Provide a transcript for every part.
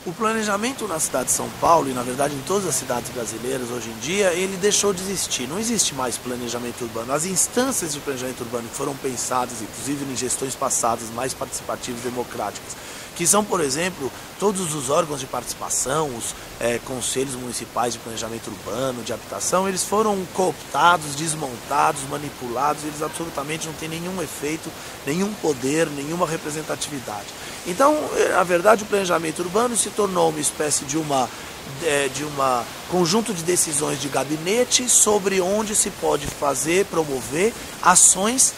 O planejamento na cidade de São Paulo, e na verdade em todas as cidades brasileiras hoje em dia, ele deixou de existir. Não existe mais planejamento urbano. As instâncias de planejamento urbano que foram pensadas, inclusive em gestões passadas, mais participativas e democráticas, que são, por exemplo, todos os órgãos de participação, os conselhos municipais de planejamento urbano, de habitação, eles foram cooptados, desmontados, manipulados, eles absolutamente não têm nenhum efeito, nenhum poder, nenhuma representatividade. Então, na verdade, o planejamento urbano se tornou uma espécie de uma conjunto de decisões de gabinete sobre onde se pode fazer, promover ações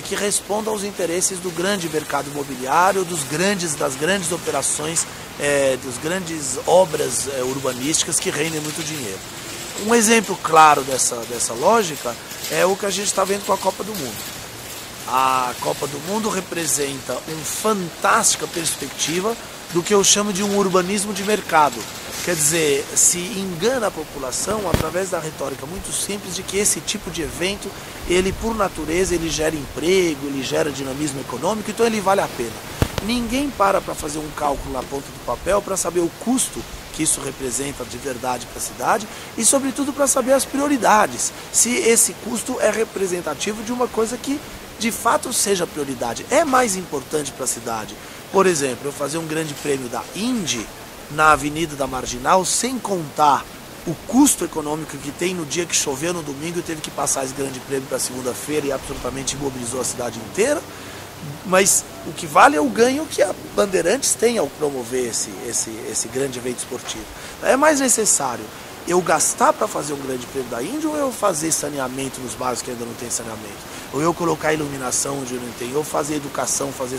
que respondam aos interesses do grande mercado imobiliário, das grandes operações, das grandes obras urbanísticas que rendem muito dinheiro. Um exemplo claro dessa lógica é o que a gente está vendo com a Copa do Mundo. A Copa do Mundo representa uma fantástica perspectiva do que eu chamo de um urbanismo de mercado. Quer dizer, se engana a população através da retórica muito simples de que esse tipo de evento, ele por natureza, ele gera emprego, ele gera dinamismo econômico, então ele vale a pena. Ninguém para fazer um cálculo na ponta do papel para saber o custo que isso representa de verdade para a cidade e, sobretudo, para saber as prioridades. Se esse custo é representativo de uma coisa que, de fato, seja prioridade. É mais importante para a cidade, por exemplo, eu fazer um grande prêmio da Indy na Avenida da Marginal, sem contar o custo econômico que tem no dia que choveu no domingo e teve que passar esse grande prêmio para segunda-feira e absolutamente imobilizou a cidade inteira. Mas o que vale é o ganho que a Bandeirantes tem ao promover esse grande evento esportivo. É mais necessário eu gastar para fazer um grande prêmio da Índia ou eu fazer saneamento nos bairros que ainda não tem saneamento? Ou eu colocar iluminação onde não tem? Ou fazer educação, fazer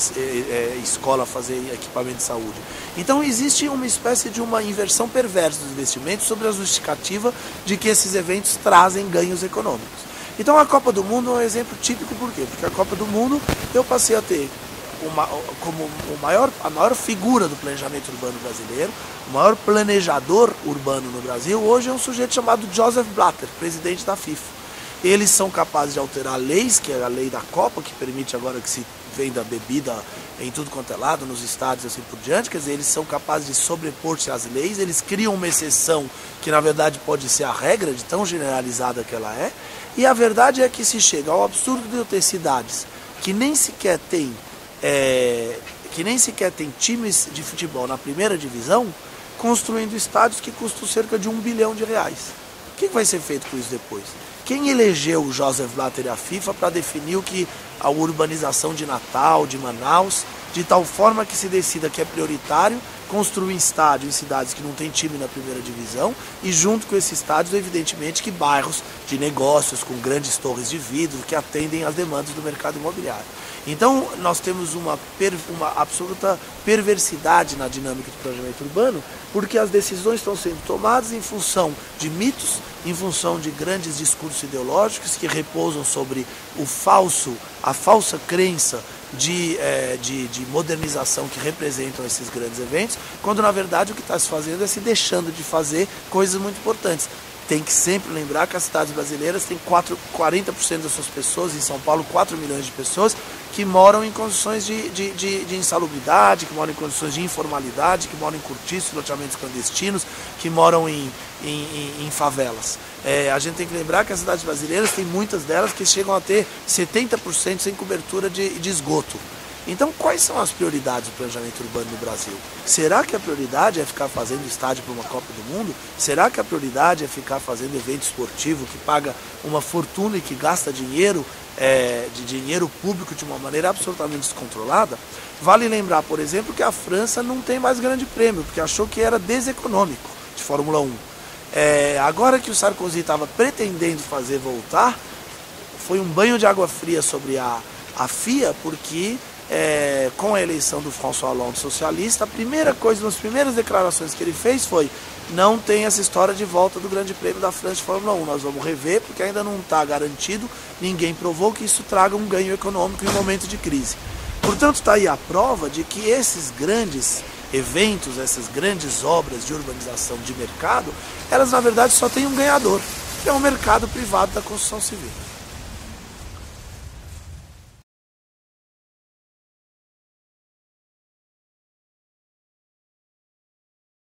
escola, fazer equipamento de saúde? Então existe uma espécie de uma inversão perversa dos investimentos sobre a justificativa de que esses eventos trazem ganhos econômicos. Então a Copa do Mundo é um exemplo típico, por quê? Porque a Copa do Mundo eu passei a ter como a maior figura do planejamento urbano brasileiro, o maior planejador urbano no Brasil, hoje é um sujeito chamado Joseph Blatter, presidente da FIFA. Eles são capazes de alterar leis, que é a lei da Copa, que permite agora que se venda bebida em tudo quanto é lado, nos estádios e assim por diante. Quer dizer, eles são capazes de sobrepor-se às leis, eles criam uma exceção que na verdade pode ser a regra, de tão generalizada que ela é. E a verdade é que se chega ao absurdo de eu ter cidades que nem sequer tem times de futebol na primeira divisão, construindo estádios que custam cerca de R$1 bilhão. O que vai ser feito com isso depois? Quem elegeu o Joseph Blatter e a FIFA para definir a urbanização de Natal, de Manaus, de tal forma que se decida que é prioritário construir estádio em cidades que não tem time na primeira divisão e junto com esses estádios, evidentemente, que bairros de negócios com grandes torres de vidro que atendem às demandas do mercado imobiliário. Então, nós temos uma absoluta perversidade na dinâmica do planejamento urbano, porque as decisões estão sendo tomadas em função de mitos, em função de grandes discursos ideológicos que repousam sobre a falsa crença de modernização que representam esses grandes eventos, quando na verdade o que está se fazendo é se deixando de fazer coisas muito importantes. Tem que sempre lembrar que as cidades brasileiras têm 40% das suas pessoas, em São Paulo 4 milhões de pessoas, que moram em condições de insalubridade, que moram em condições de informalidade, que moram em cortiços, loteamentos clandestinos, que moram em favelas. A gente tem que lembrar que as cidades brasileiras têm muitas delas que chegam a ter 70% sem cobertura de esgoto. Então, quais são as prioridades do planejamento urbano no Brasil? Será que a prioridade é ficar fazendo estádio para uma Copa do Mundo? Será que a prioridade é ficar fazendo evento esportivo que paga uma fortuna e que gasta dinheiro público de uma maneira absolutamente descontrolada? Vale lembrar, por exemplo, que a França não tem mais grande prêmio, porque achou que era deseconômico de Fórmula 1. Agora que o Sarkozy estava pretendendo fazer voltar, foi um banho de água fria sobre a FIA, porque com a eleição do François Hollande socialista, a primeira coisa, nas primeiras declarações que ele fez foi: não tem essa história de volta do Grande Prêmio da França de Fórmula 1, nós vamos rever porque ainda não está garantido, ninguém provou que isso traga um ganho econômico em um momento de crise. Portanto, está aí a prova de que esses grandes eventos, essas grandes obras de urbanização de mercado, elas na verdade só têm um ganhador, que é o mercado privado da construção civil.